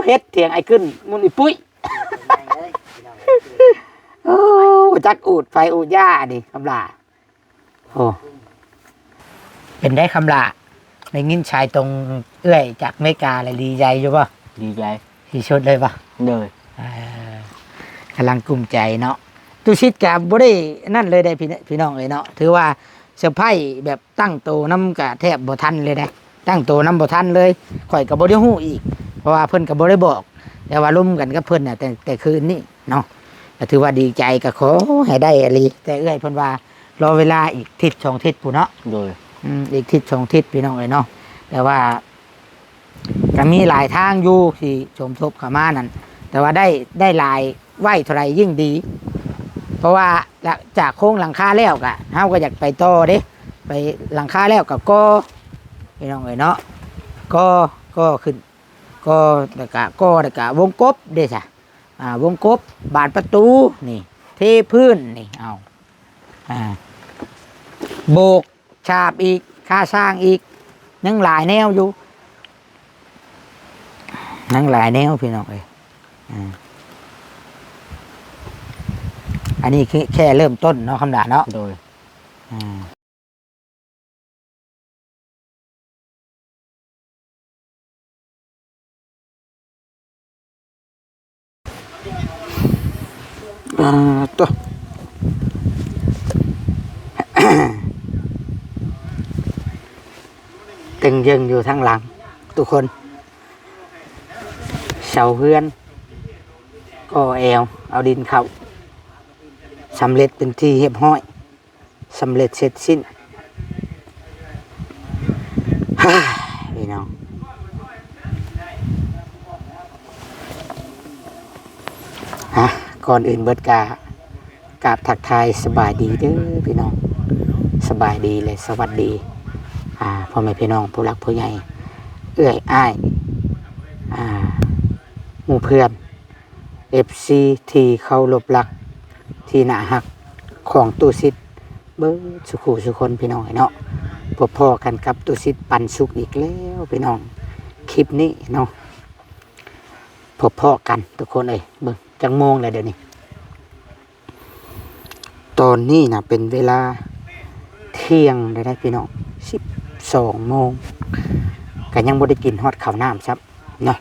เฮ็ดเถียงไอ้ขึ้นมุนอีปุ้ยโอ้จักอูดไฟอูดหญ้าดิคำลาโอ้เป็นได้คำลาในงิ้นชายตรงเอื้อยจากอเมริกาเลยดีใจอยู่ป่ะดีใจที่สุดเลยป่ะเลยกำลังกลุ้มใจเนาะตุชิดกับบ่ได้นั่นเลยได้พี่น้องเลยเนาะถือว่าเซอร์ไพรส์แบบตั้งโตน้ำกะแทบบ่ทันเลยนะตั้งโตน้ำบ่ทันเลยข่อยกับบ่ได้ฮู้อีกเพราะว่าเพิ่นกับบ่ได้บอกแต่ว่าร่วมกันกับเพิ่นน่ะแต่คืนนี้เนาะก็ถือว่าดีใจก็ขอให้ได้อะไรแต่เอื้อยเพิ่นว่ารอเวลาอีกทิศ2ทิศพู่นเนาะโดยอีกทิศ2ทิศพี่น้องเลยเนาะแต่ว่าก็มีหลายทางอยู่ที่ชมทบเข้ามานั่นแต่ว่าได้หลายไหวเท่าไรยิ่งดีเพราะว่าจากโค้งหลังคาแล้วกะเฮาก็อยากไปต่อเด้ไปหลังคาแล้วกับก็พี่น้องเลยเนาะก็ขึ้นก็แล้วก็วงกบเด้จ้ะวงกบบานประตูนี่เทพื้นนี่เอาโบกฉาบอีกค่าสร้างอีกยังหลายแนวอยู่นั่งหลายแนวพี่น้องเอ้ยอันนี้แค่เริ่มต้นเนาะคำด่าเนาะโดยตัวตึงยังอยู่ทางหลังทุกคนเสาเฮือนก็แอวเอาดินเข้าสำเร็จเป็นที่เรียบร้อยสำเร็จเสร็จสิ้นพี่น้องก่อนอื่นเบิดกราบทักทายสบายดีเด้อพี่น้องสบายดีเลยสวัสดีพ่อแม่พี่น้องผู้รักผู้ใหญ่เอื้อยอ้ายหมู่เพื่อน FC ที่เขาลบลักที่หน้าหักของตู้ซิดเบิ้สุขุสุคนพี่น้องเนาะพบพ่อกันกับตู้ซิดปันสุกอีกแล้วพี่น้องคลิปนี้เนาะพบพ่อกันทุกคนเลยเบิ้งจังโมงเลยเดี๋ยวนี้ตอนนี้นะเป็นเวลาเที่ยงได้พี่น้อง12 โมงก็ยังบ่ได้กินฮอดข้าวน้ำครับเนาะ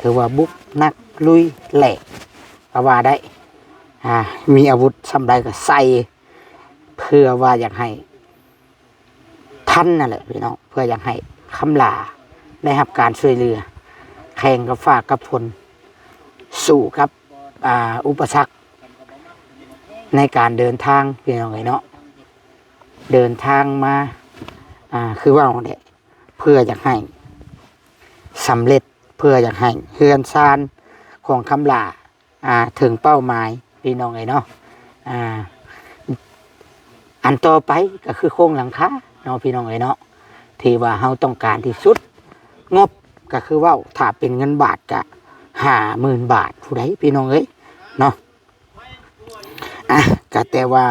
ถือว่าบุกนักลุยแหลกก็ว่าได้มีอาวุธสำใดก็ใส่เพื่อว่าอยากให้ท่านนั่นแหละพี่น้องเพื่ออยากให้คำลาได้รับการช่วยเหลือแข่งกับฝากกับผลสู่กับอุปสรรคในการเดินทางพี่น้องเนาะเดินทางมาคือว่าเนี่ยเพื่ออยากให้สำเร็จเพื่ออยากให้เฮือนซานของคำลาถึงเป้าหมายพี่น้องเนาะอันต่อไปก็คือโครงหลังคาเนาะพี่น้องเนาะที่ว่าเราต้องการที่สุดงบก็คือว่าถ้าเป็นเงินบาทก็50,000 บาทผู้ใดพี่น้องเนาะก็แต่ว่า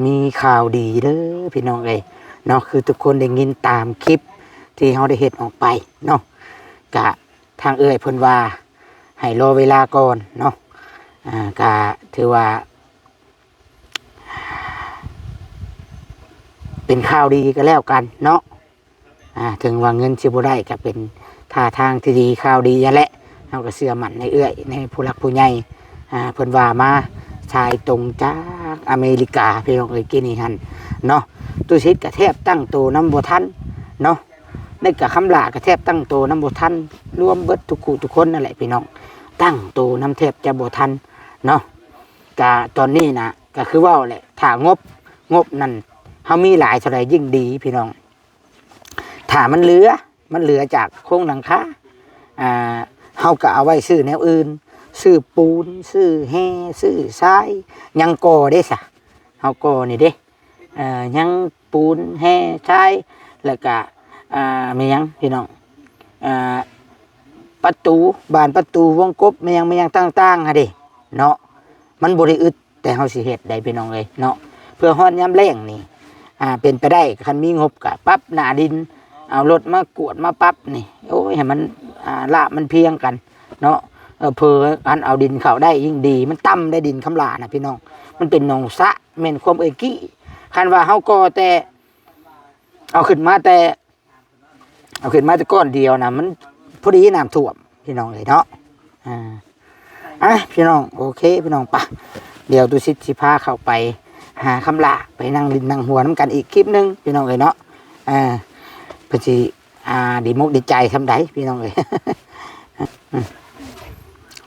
มีข่าวดีเด้อพี่น้องเนาะคือทุกคนได้ยินตามคลิปที่เราได้เฮ็ดออกไปเนาะกะทางเพิ่นว่าให้รอเวลาก่อนเนาะก็ถือว่าเป็นข่าวดีก็แล้วกันเนาะถึงว่าเงินสิบ่ได้ก็เป็นท่าทางที่ดีข่าวดีนั่นแหละเฮาก็เชื่อมั่นในในผู้หลักผู้ใหญ่เพิ่นว่ามาชายตรงจากอเมริกาพี่น้องกินนี่หั่นเนาะตุชิดก็แทบตั้งโตน้ำบ่ทันเนาะในกะคำลาก็แทบตั้งโตน้ำบ่ทันรวมเบิดทุกคนนั่นแหละพี่น้องตั้งโตน้ำแทบจะบ่ทันเนาะกะตอนนี้นะก็คือว่าแหละถ้างบนั่นเฮามีหลายเท่าไรยิ่งดีพี่น้องถ้ามันเหลือจากโครงหลังคาเฮาก็เอาไว้ซื้อแนวอื่นซื้อปูนซื้อแห่ซื้อทรายยังก่อได้ซะเฮาก่อนี่เด้ยังปูนแห่ทรายแล้วก็มียังพี่น้องประตูบานประตูวงกบมียังต่างๆฮะเด้เนาะมันบ่ได้อึดแต่เฮาสิเฮ็ดได้พี่น้องเนาะเพื่อฮอดยามแล้งนี่เป็นไปได้คันมีงบก็ปรับหน้าดินเอารถมากวดมาปรับนี่โอ้ยให้มันละมันเพียงกัน เนาะเพออันเอาดินเข้าได้ยิ่งดีมันต่ำได้ดินคำลานะพี่น้องมันเป็นหนองสะแม่นความกี้คันว่าเฮาก็แต่เอาขึ้นมาแต่ก้อนเดียวนะมันพอดีน้ำท่วมพี่น้องเลยเนาะพี่น้องโอเคพี่น้องปะเดี๋ยวตุสิสิพาเข้าไปหาคำลาไปนั่งดินนั่งหัวน้ำกันอีกคลิปนึงพี่น้องเลยเนาะพอดีดีมุกดีใจทำได้พี่น้องเลย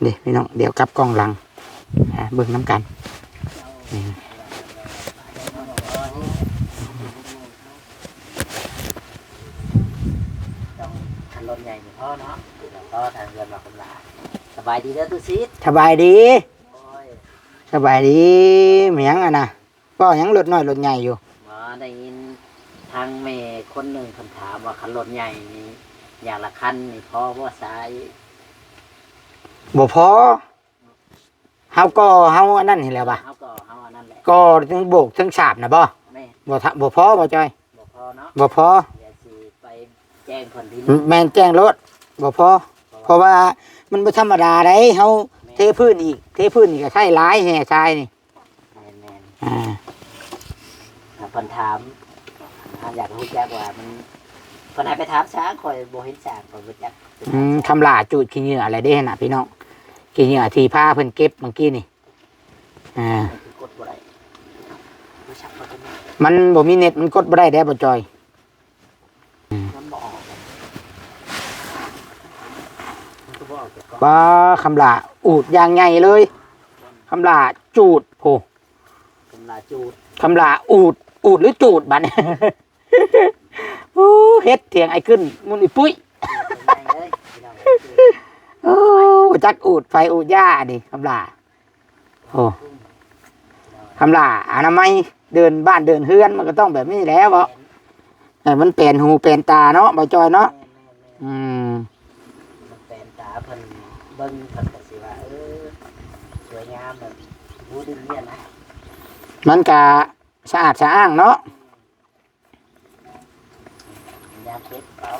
เดี๋ยวพี่น้องเดี๋ยวกลับกล้องหลังเบิ่งน้ำกันคันรถใหญ่เหมือนพ่อเนาะพ่อทางเงินมาคำลาสบายดีเด้อตุซิด สบายดีสบายดีเหมียงนะก็ยังรถน้อยรถใหญ่อยู่มาได้ยินทางแม่คนหนึ่งคำถามว่าคันรถใหญ่นี่อย่างละคันนี่พ่อว่าสายบ่พอเฮาอันนั้นเห็นแล้วป่ะเฮาอันนั้นแหละก็ทั้งโบกทั้งฉาบนะบ่บ่พอบ่จอยบ่พอเนาะบ่พอเดี๋ยวสิไปแจ้งคนที่แม่นแจ้งรถบ่พอเพราะว่ามันบ่ธรรมดาเด้เฮาเทพื้นอีกก็ใช้หลายแห่ทรายนี่แม่นเพิ่นถามอยากรู้จักว่ามันเพิ่นให้ไปถามช้างข่อยบ่เห็นช้างข่อยบ่จักคำลาจูดขี้เหงื่ออะไรได้น่ะพี่น้องขี้เหงื่อที่ผ้าเพิ่นเก็บเมื่อกี้นี่กดบ่ได้มันบ่มีเน็ตมันกดบ่ได้เด้บ่จอยมันบ่ออกว่าคำลาอูดอย่างใหญ่เลยคำลาจูดโหคำลาจูดคำลาอูดหรือจูดบัดนี้เฮ็ดเถียงไอ้ขึ้นมุนอีปุ้ยจักอูดไฟอูดหญ้าดิคำลาโอ้คำลาอนามัยเดินบ้านเดินเฮือนมันก็ต้องแบบนี้แล้วบ่แต่มันเป็นหูเป็นตาเนาะบ่จอยเนาะมันเป็นตาเพิ่นเบิ่งเพิ่นก็สิว่าสวยงามแบบรู้ดินเนี่ยนะมันก็สะอาดสะอ้างเนาะยามเก็บเอา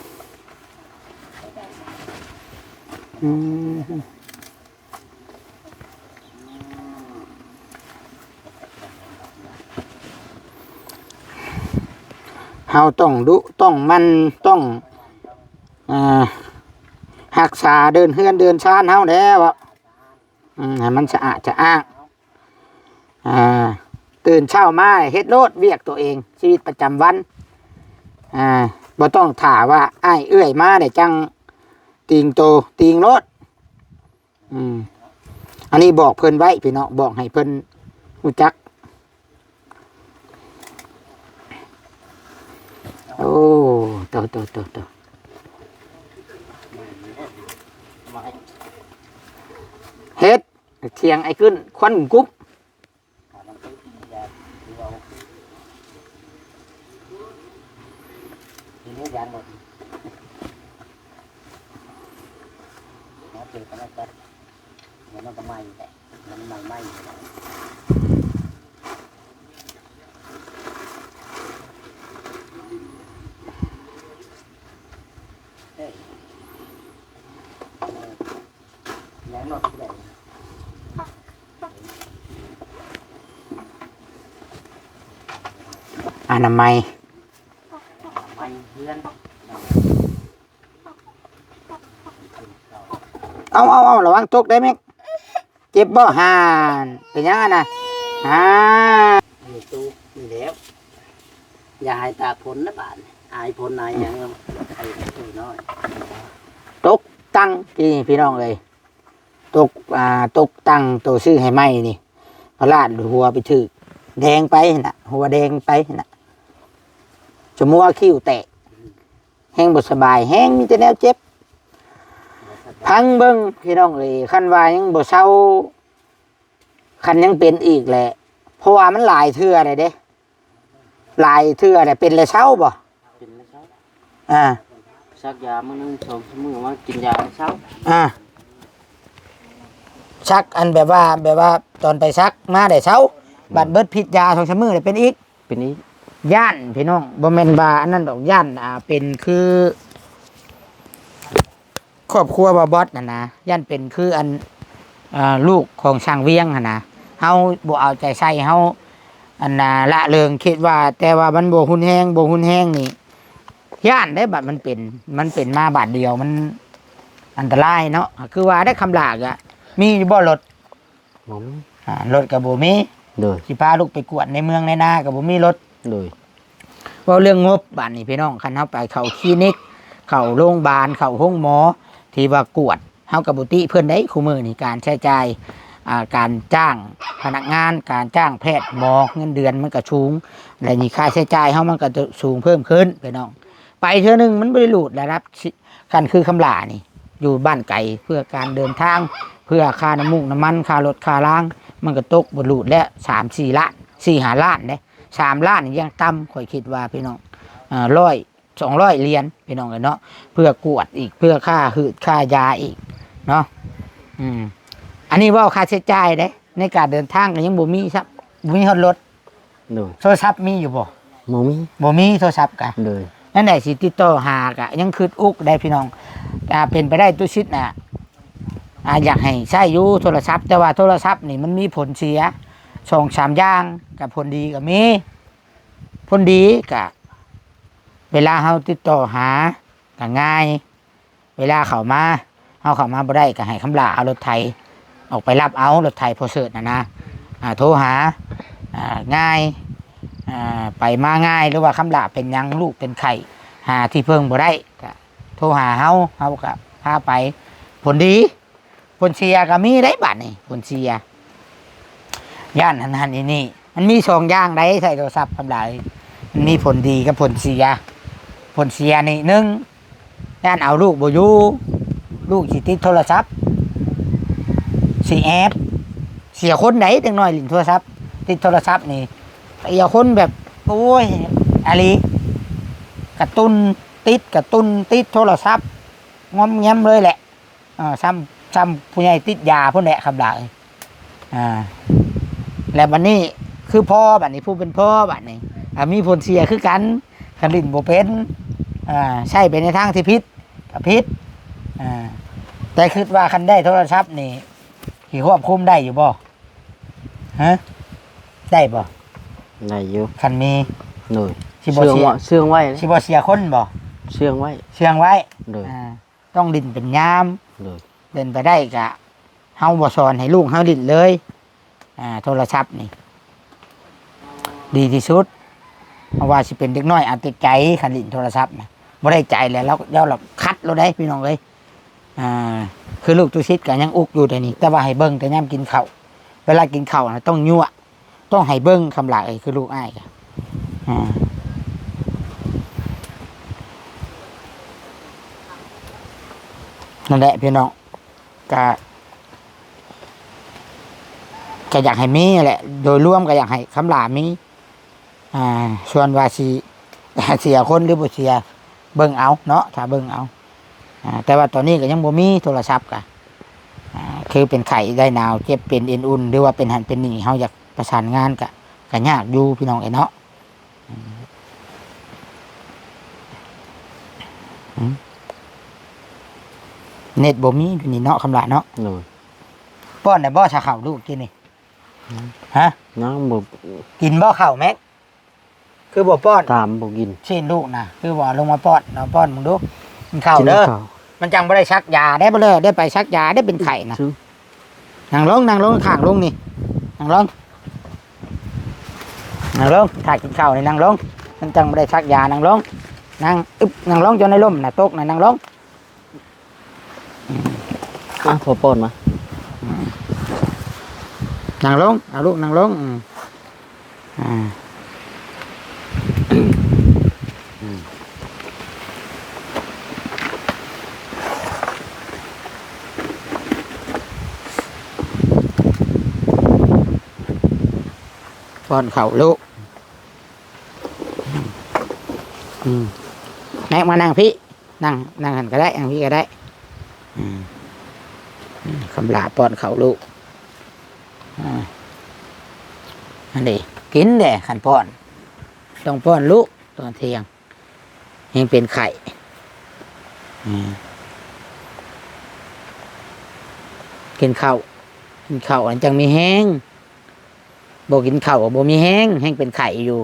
เฮาต้องดุต้องมันต้องรักษาเดินเฮือนเดินชานเฮาแล้วให้มันสะอาดสะอ้างตื่นเช้ามาเฮ็ดโลดเวียกตัวเองชีวิตประจำวันบ่ต้องถามว่าอ้ายเอื้อยมาได้จังติงโตติงโลดอันนี้บอกเพิ่นไว้พี่น้องบอกให้เพิ่นรู้จักโอ้โตเฮ็ดเทียงไอ้ขึ้นควันกุ๊บนี่ยานหมดเจอกันแล้วก็มันก็ไหม้แต่มันไหม้ยานหมดเลยอนามัยเอาระวังตกได้ไหมเจ็บบ่ห่านเป็นยังไงนะอยู่ตู้อยู่แล้วอย่าให้ตาผลนะบ้านอายผลนายยังใครตัวน้อยตกตั้งพี่น้องเลยตกตั้งตัวซื้อให้ไหมนี่พลาดหัวไปถือแดงไปน่ะหัวแดงไปน่ะจมูกคิ้วแตกแห้งบ่สบายแห้งมีแต่แนวเจ็บพังเบิ้งพี่น้องเลยคันว่ายังบ่เศร้าคันยังเป็นอีกแหละเพราะว่ามันหลายเทื่อเลยเด้หลายเทื่อเลยเป็นเลยเศร้าบ่เป็นเลยเศร้าซักยามื้อนึง2 มื้อมากินยาเศร้าซักอันแบบว่าตอนไปซักมาได้เศร้าบัดเบิดพิษยา2 มื้อเลยเป็นอีกย่านพี่น้องบ่แม่นว่าอันนั้นดอกย่านเป็นคือ ครอบครัวบ่บอสน่ะนะย่านเป็นคืออันลูกของช่างเวียงหั่นนะเฮาบ่เอาใจใส่เฮาอันน่ะละเริงคิดว่า แต่ว่ามันบ่หุนแฮงนี่ย่านได้บัดมันเป็นมาบาดเดียวมันอันตรายเนาะคือว่าได้คำลากอะมีอยู่บ่รถ ผม รถก็บ่มี โดย สิพาลูกไปกวดในเมืองในนาก็บ่มีรถ โดย เว่าเรื่องงบบ้านนี่พี่น้องคันเฮาไปเข้าคลินิกเข้าโรงพยาบาลเข้าห้องหมอที่ว่ากวดเฮากับบุติเพื่อนได้คู่มือนี่การใช้จ่ายการจ้างพนักงานการจ้างแพทย์หมอเงินเดือนมันก็สูงและนี่ค่าใช้จ่ายเฮามันก็จะสูงเพิ่มขึ้นพี่น้องไปเทื่อนึงมันบ่ได้หลุดแล้วครับคันคือคำลานี่อยู่บ้านไกลเพื่อการเดินทางเพื่อค่าน้ำมูกน้ำมันค่ารถค่าล้างมันก็ตกบ่หลุดแล้ว3-4 ล้าน4-5 ล้านเด้3 ล้านนี่ยังต่ำข่อยคิดว่าพี่น้อง200 เหรียญพี่น้องเนาะเพื่อกวดอีกเพื่อค่าหืดค่ายาอีกเนาะอันนี้ว่าค่าใช้จ่ายเด้ในการเดินทางก็ยังบ่มีครับบ่มีรถ โดย โทรศัพท์มีอยู่บ่ หมูมี บ่มีโทรศัพท์กะ โดย นั่นแหละสิติดต่อหากะยังคืดอุกได้พี่น้องเป็นไปได้ตุชิดน่ะอยากให้ใช้อยู่โทรศัพท์แต่ว่าโทรศัพท์นี่มันมีผลเสีย2-3อย่างกับผลดีก็มีผลดีก็เวลาเฮาติดต่อหาก็ง่ายเวลาเข้ามาเฮาเข้ามาบ่ได้ก็ให้คำลาเอารถไถออกไปรับเอารถไถพอเสิร์ชนะโทรหาง่ายไปมาง่ายหรือว่าคำลาเป็นหยังลูกเป็นไข้หาที่เพิ่งบ่ได้ก็โทรหาเฮาก็พาไปผลดีผลเสียก็มีได้บัดนี่ผลเสียย่านหันนี่มันมี2อย่างได้ใช้โทรศัพท์คำลามันมีผลดีกับผลเสียผลเสียนี่1ย่านเอาลูกบ่อยู่ลูกสิติดโทรศัพท์สิแอบเสียคนไหนจังน้อยลิ้นโทรศัพท์ติดโทรศัพท์นี่เสียคนแบบโอ้ยอะไรกระตุ้นติดโทรศัพท์งอมแงมเลยแหละซ้ำผู้ใหญ่ติดยาพุ่นแหละคำลาแล้วบัดนี้คือพ่อบัดนี้ผู้เป็นพ่อบัดนี้มีผลเสียคือกันคันลิ้นบ่เป็นใช่ไปในทางที่ผิดกับผิดแต่คิดว่าคันได้โทรศัพท์นี่สิควบคุมได้อยู่บ่ฮะได้บ่ ได้อยู่ คันมี โดย สิบ่เสีย เชื่องไว้ สิบ่เสียคนบ่ เชื่องไว้ เชื่องไว้ โดย ต้องลิ้นเป็นยาม โดย เดินไปได้ก็เฮาบ่สอนให้ลูกเฮาลิ้นเลยโทรศัพท์นี่ดีที่สุดเพราะว่าสิเป็นเด็กน้อยอาจจะใจคันลิ้นโทรศัพท์นะบ่ได้ใจแล้วเราคัดเราได้พี่น้องเอ้ยคือลูกตุชิดก็ยังอุกอยู่แต่นี่แต่ว่าให้เบิ่งแต่ยามกินข้าวเวลากินข้าวนะต้องยั่วต้องให้เบิ่งคำลาคือลูกอ้ายก็นั่นแหละพี่น้องก็อยากให้มีแหละโดยรวมก็อยากให้คำลามีส่วนว่าสิเสียคนหรือบ่เสียเบิ่งเอาเนาะถ้าเบิ่งเอาแต่ว่าตอนนี้ก็ยังบ่มีโทรศัพท์ก็คือเป็นไข้ได้หนาวเจ็บเป็นเอ็นอุ่นหรือว่าเป็นหันเป็นนี่เฮาอยากประสานงานก็ยากอยู่พี่น้องเนาะเน็ตบ่มีอยู่นี่เนาะคำลาเนาะ โดย ป้อนได้บ่ชาข้าวลูกกินนี่ฮะ น้องบ่ กินบ่ข้าวแม็กคือบ่ป้อน ตามบ่กิน ชิ้นลูกนะคือบ่ลงมาป้อนเราป้อนมึงดูกินข้าว กิน เด้อ ข้าว มันจังบ่ได้ชักยาได้บ่เลยได้ไปชักยาได้เป็นไข้นะ ซึ่ง นั่งลงข้างลงนี่นั่งลงถ้ากินข้าวนี่นั่งลงมันจังบ่ได้ชักยานั่งลงนั่งนั่งลงจนในร่มน่ะตกน่ะนั่งลง พอป้อนมา นั่งลงเอาลูกนั่งลงป้อนข้าวลูกแม็กมานั่งพี่นั่งหันก็ได้นั่งพี่ก็ได้คำลาป้อนข้าวลูกอันนี้กินแหละขันป้อนต้องป้อนลูกตอนเที่ยงยังเป็นไข่ กินข้าวกินข้าวอันจังมีแห้งบ่กินข้าวก็บ่มีแห้งแห้งเป็นไข่อยู่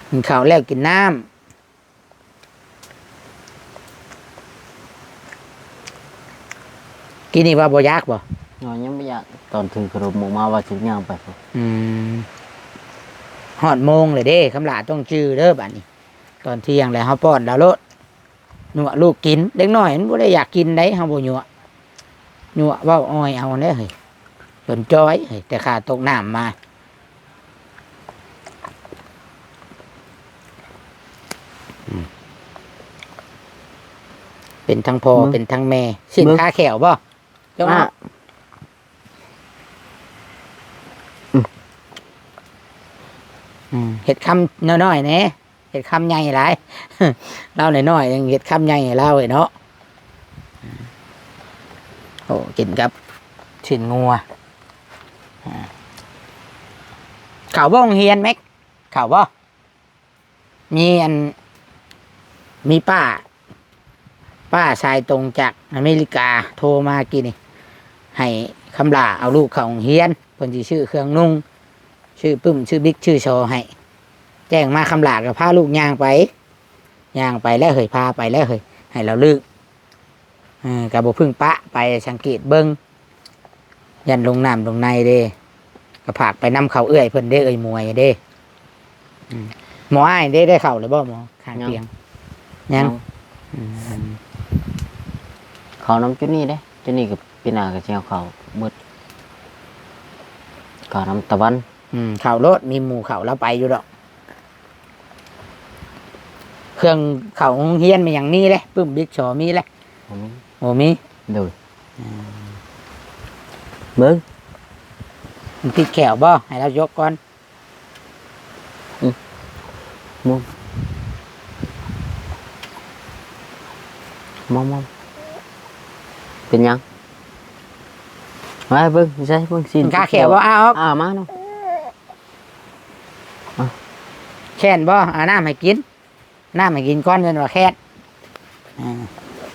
กินข้าวแล้วกินน้ำกินนี่ว่าบ่ยากบ่ น้อยยังไม่อยากตอนถือขนมออกมาว่าสิย่างไปพุ่น ฮอดโมงเลยเด้คำลาต้องจื้อเด้อบัดนี้ ตอนเที่ยงแล้วเฮาป้อนแล้วโลดหนัวลูกกินเด็กน้อยมันบ่ได้อยากกินได้เฮาบ่หนัวเว้าอ้อยเอาเด้อเฮ้ยจนจ้อยเฮ้ยแต่ข้าตกน้ำมาเป็นทั้งพ่อเป็นทั้งแม่สินค้าแขวบ่เจ้าเห็ดคำน้อยๆเนี่ยเห็ดคำใหญ่หลาย เล่าน้อยๆยังเห็ดคำใหญ่เล่าเลยเนาะโอ้กินกับชิ้นงัวข่าวบ้องเฮียนแม็กข่าวบ่มีมีป้าชายตรงจากอเมริกาโทรมากินนี่ให้คำลาเอาลูกเขาเฮียนเพิ่นสิชื่อเครื่องนุ่งชื่อปึ้มชื่อบิ๊กชื่อโชว์ให้แจ้งมาคำลากับพาลูกย่างไปแล้วเฮยพาไปแล้วเฮยให้เราลึกกับบุพึ่งปะไปสังเกตเบิ้งยันลงน้ำลงในเด้กระผากไปนำเขาเอื้อยเพิ่นเด้เอ้ยมวยเด้หมออ้ายได้เข่าเลยบ่หมอข้างเตียงยังเขาน้ำจุดนี้เด้จุดนี้กับปีหน้าก็สิเอาเขามืดก็น้ำตะวันเข่ารถมีหมู่เข่าแล้วไปอยู่ดอกเครื่องเข่าเฮียนมาอย่างนี้เลยปึ้มบิ๊กโชว์มีเลยโอ้มีดูเบิ้งติดแขวบ่ให้เรายกก่อนมองเป็นยังไว้เบิ้งใช่เบิ้งสินข้าแขวบ่เอามาเนาะแค่นบ่น้ำให้กินก้อนเงินว่าแค่น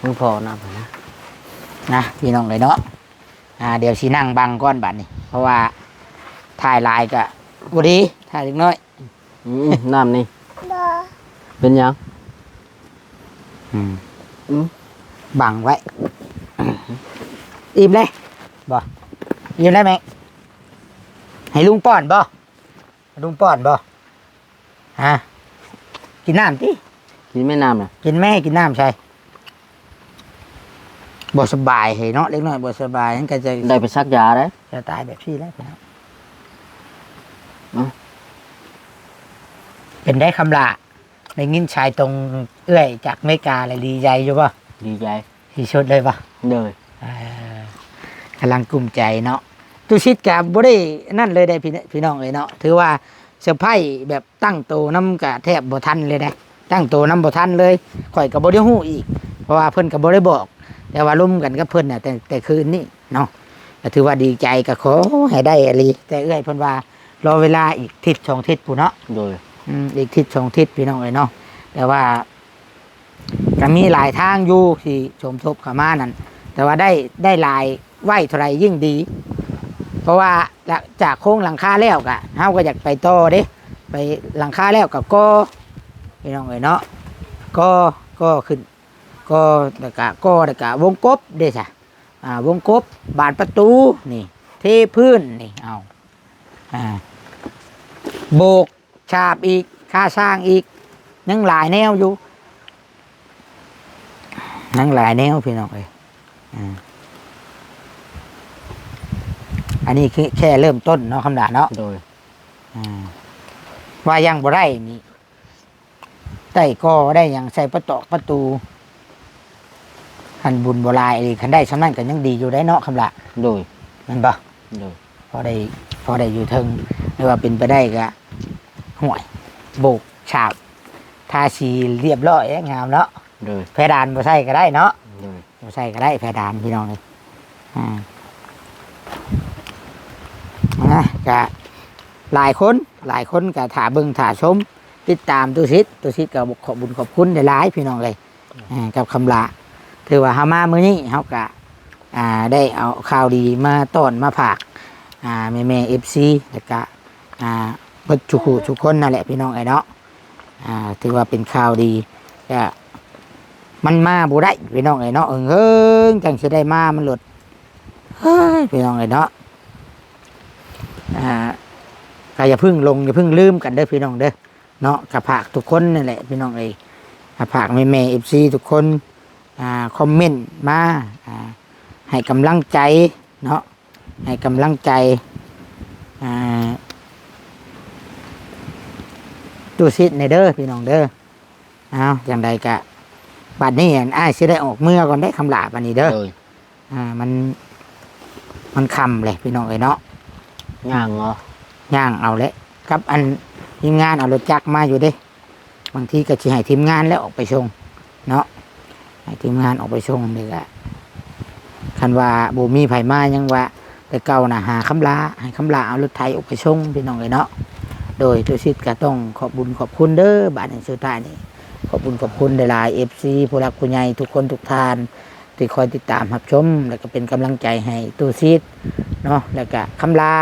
มึงพอน้ำนะพี่น้องเลยเนาะเดี๋ยวสินั่งบังก้อนบัดนี่เพราะว่าถ่ายลายกะบุรีถ่ายเล็กน้อยน้ำนี่เป็นยังบังไว้อิ่มเลยบ่อิ่มได้ไหมให้ลุงป้อนบ่ฮะกินน้ำดิกินไม่น้ำนะกินแม่กินน้ำใช่บ่สบายเฮ้ยเนาะเล็กน้อยบ่สบายนั่นก็จะได้ไปซักยาได้จะตายแบบพี่แล้วเป็นได้คำละในงิ้นชายตรงเอื้อยจากอเมริกาเลยดีใจอยู่ป่ะดีใจที่สุดเลยป่ะเลยกำลังกลุ้มใจเนาะตุชิดกับบ่ได้นั่นเลยได้พี่น้องเลยเนาะถือว่าเซอร์ไพรส์แบบตั้งโตน้ำกะแทบบ่ทันเลยได้ตั้งโตน้ำบ่ทันเลยข่อยกับบ่ได้ฮู้อีกเพราะว่าเพิ่นกับบ่ได้บอกแต่ว่าร่วมกันกับเพิ่นน่ะแต่คืนนี้เนาะก็ถือว่าดีใจก็ขอให้ได้อะไรแต่เอื้อยเพิ่นว่ารอเวลาอีกทิศ2ทิศปู่เนาะโดยอีกทิศ2ทิศพี่น้องเลยเนาะแต่ว่าก็มีหลายทางอยู่ที่ชมทบเข้ามานั่นแต่ว่าได้หลายไหวเท่าไรยิ่งดีเพราะว่าจากโค้งหลังคาแล้วกะเฮาก็อยากไปต่อเด้ไปหลังคาแล้วกับก็พี่น้องเลยเนาะก็ขึ้นก็แล้วก็วงกบเด้จ้ะวงกบบานประตูนี่เทพื้นนี่เอาโบกฉาบอีกค่าสร้างอีกยังหลายแนวอยู่ยังหลายแนวพี่น้องเลยอันนี้คือแค่เริ่มต้นเนาะคำด่าเนาะโดยว่ายังบ่ได้นี่ใต้ก็ได้ยังใส่ประตูขันบุญโบราณอะไรขันได้ชั้นนั้นกันยังดีอยู่ได้เนาะคำละโดยมันบ่โดยพอได้อยู่เทิงหรือว่าเป็นไปได้ก็ห่วยโบกฉาบทาสีเรียบร้อยงามเนาะโดยเพดานบ่ใส่ก็ได้เนาะโดยบ่ใส่ก็ได้เพดานพี่น้องเลยก็หลายคนก็ถ่าเบิ่งถ่าชมติดตามตุชิดก็ขอบบุญขอบคุณหลายๆพี่น้องเลยกับคำลาถือว่าเฮามามื้อนี้เฮาก็ ได้เอาข่าวดีมาต้อนมาฝากแม่FC แล้วก็เบิดทุกคนนั่นแหละพี่น้องไอ้เนาะถือว่าเป็นข่าวดีก็มันมาบ่ได้พี่น้องไอ้เนาะจังสิได้มามันหลุดเฮ้ยพี่น้องไอ้เนาะก็อย่าเพิ่งลงอย่าเพิ่งลืมกันเด้อพี่น้องเด้อเนาะกับฝากทุกคนนั่นแหละพี่น้องฝากแม่ FC ทุกคนคอมเมนต์มาให้กำลังใจเนาะให้กำลังใจตู้ซิดในเด้อพี่น้องเด้อเอาอย่างใดกะบัดนี้อ้ายสิได้ออกเมื่อก่อนได้คำลาบัดนี้เด้อมันคำเลยพี่น้องเนาะ ย่างเหรอย่างเอาเลยครับอันทีมงานเอารถจักรมาอยู่เด้บางทีก็จะให้ทีมงานแล้วออกไปชงเนาะให้ทีมงานออกไปชงนี่แหละคันว่าบ่มีไผมายังว่าแต่เก่าน่ะหาคำลาให้คำลาเอารถไถออกไปชงพี่น้องเนาะโดยตุสิทธิ์ก็ต้องขอบบุญขอบคุณเด้อบาดนี้สุดท้ายนี่ขอบบุญขอบคุณหลายๆ FC ผู้รักผู้ใหญ่ทุกคนทุกท่านที่คอยติดตามรับชมแล้วก็เป็นกำลังใจให้ตุสิทธิ์เนาะแล้วก็คำลา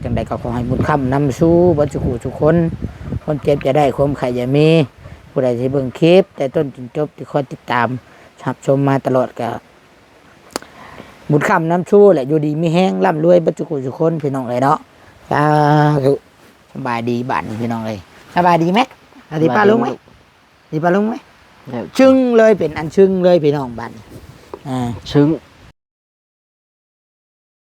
จังใดก็ขอให้บุญคำนำสู่บรรจุทุกคนคนเจ็บจะได้ความไข่จะมีผู้ใดที่เบิ่งคลิปแต่ต้นจนจบที่คอยติดตามรับชมมาตลอดก็บุญคำนำสู่แหละอยู่ดีมีแห้งร่ำรวยบรรจุทุกคนพี่น้องเลยเนาะสบายดีบ้านพี่น้องเลยสบายดีไหมสบายดีป้าลุงไหมดีป้าลุงไหมชึ่งเลยเป็นอันชึ่งเลยพี่น้องบ้านชึ่ง